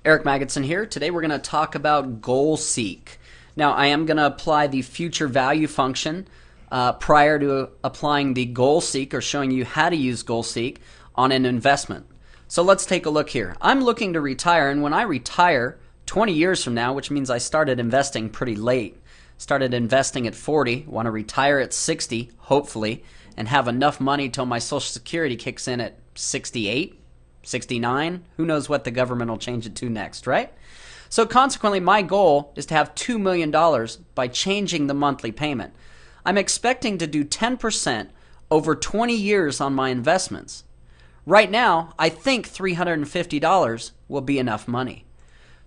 Eric Magidson here. Today we're going to talk about goal seek. Now I am going to apply the future value function prior to applying the goal seek, or showing you how to use goal seek on an investment. So let's take a look here. I'm looking to retire, and when I retire 20 years from now, which means I started investing pretty late, started investing at 40, want to retire at 60, hopefully, and have enough money till my Social Security kicks in at 68, 69, who knows what the government will change it to next, right? So consequently, my goal is to have $2 million by changing the monthly payment. I'm expecting to do 10% over 20 years on my investments. Right now, I think $350 will be enough money.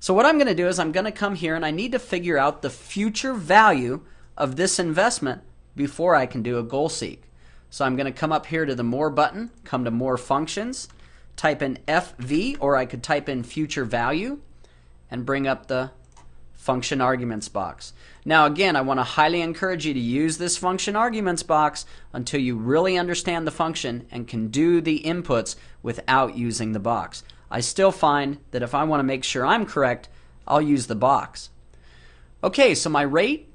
So what I'm going to do is I'm going to come here and I need to figure out the future value of this investment before I can do a goal seek. So I'm going to come up here to the More button, come to More Functions, type in FV, or I could type in future value and bring up the function arguments box. Now again, I want to highly encourage you to use this function arguments box until you really understand the function and can do the inputs without using the box. I still find that if I want to make sure I'm correct, I'll use the box. Okay, so my rate,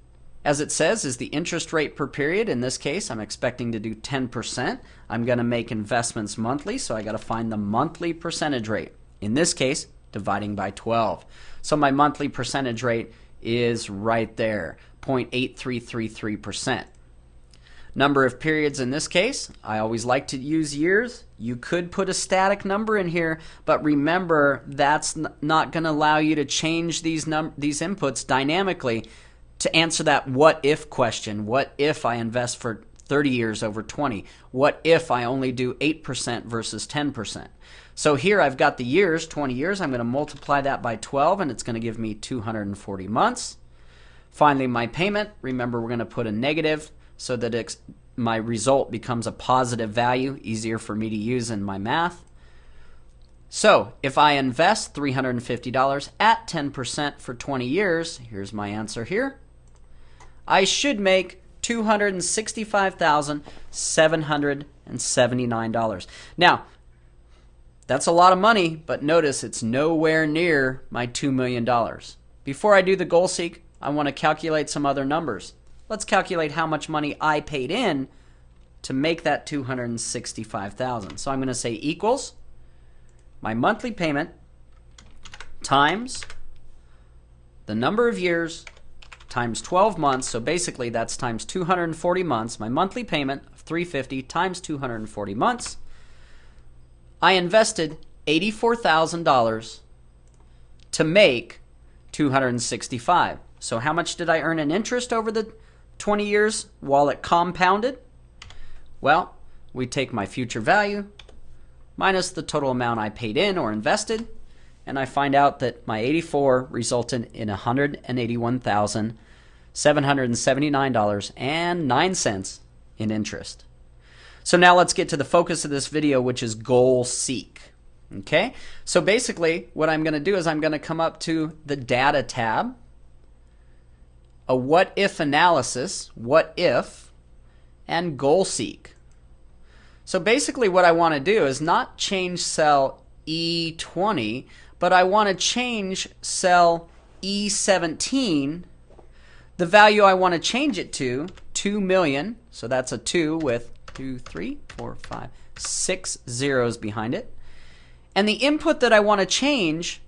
as it says, is the interest rate per period. In this case, I'm expecting to do 10%. I'm going to make investments monthly, so I got to find the monthly percentage rate. In this case, dividing by 12. So my monthly percentage rate is right there, 0.8333%. Number of periods in this case, I always like to use years. You could put a static number in here, but remember that's not going to allow you to change these inputs dynamically to answer that what if question. What if I invest for 30 years over 20? What if I only do 8% versus 10%? So here I've got the years, 20 years. I'm going to multiply that by 12, and it's going to give me 240 months. Finally, my payment, remember we're going to put a negative so that my result becomes a positive value, easier for me to use in my math. So if I invest $350 at 10% for 20 years, here's my answer here, I should make $265,779. Now, that's a lot of money, but notice it's nowhere near my $2 million. Before I do the goal seek, I want to calculate some other numbers. Let's calculate how much money I paid in to make that $265,000. So I'm going to say equals my monthly payment times the number of years times 12 months. So basically that's times 240 months. My monthly payment of $350 times 240 months. I invested $84,000 to make $265,000. So how much did I earn in interest over the 20 years while it compounded? Well, we take my future value minus the total amount I paid in or invested, and I find out that my 84 resulted in $181,779.09 in interest. So now let's get to the focus of this video, which is goal seek. Okay? So basically what I'm going to do is I'm going to come up to the Data tab, a what if analysis, what if, and goal seek. So basically what I want to do is not change cell E20, but I want to change cell E17. The value I want to change it to, 2 million, so that's a 2 with 2, 3, 4, 5, 6 zeros behind it. And the input that I want to change,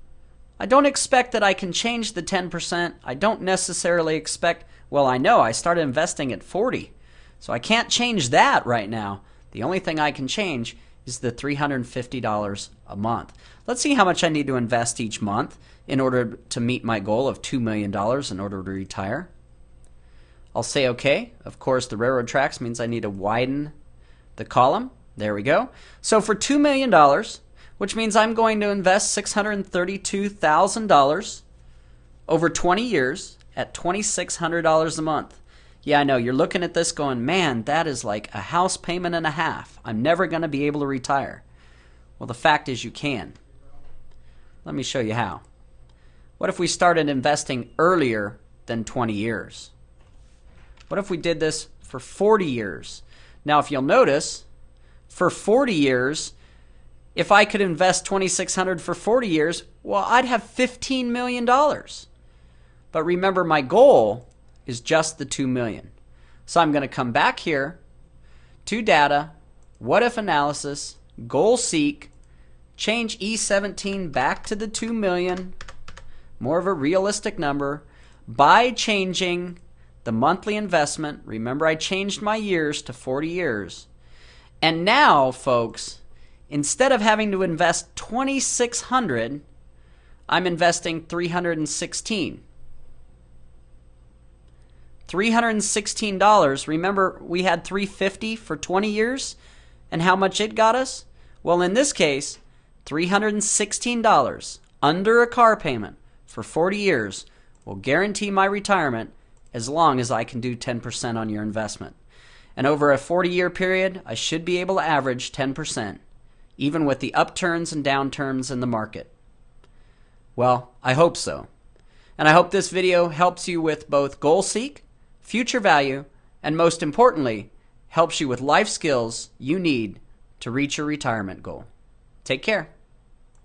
I don't expect that I can change the 10%. I don't necessarily expect, well, I know I started investing at 40, so I can't change that right now. The only thing I can change is the $350 a month. Let's see how much I need to invest each month in order to meet my goal of $2 million in order to retire. I'll say OK. Of course, the railroad tracks means I need to widen the column. There we go. So for $2 million, which means I'm going to invest $632,000 over 20 years at $2,600 a month. Yeah, I know, you're looking at this going, man, that is like a house payment and a half. I'm never going to be able to retire. Well, the fact is you can. Let me show you how. What if we started investing earlier than 20 years? What if we did this for 40 years? Now, if you'll notice, for 40 years, If I could invest $2,600 for 40 years, well, I'd have $15 million. But remember, my goal is just the $2 million. So I'm going to come back here to data, what if analysis, goal seek, change E17 back to the 2 million, more of a realistic number, by changing the monthly investment. Remember, I changed my years to 40 years. And now, folks, instead of having to invest $2,600, I'm investing $316. $316. Remember, we had $350 for 20 years, and how much it got us? Well, in this case, $316 under a car payment for 40 years will guarantee my retirement as long as I can do 10% on your investment. And over a 40-year period, I should be able to average 10%, even with the upturns and downturns in the market. Well, I hope so. And I hope this video helps you with both goal seek, future value, and most importantly, helps you with life skills you need to reach your retirement goal. Take care.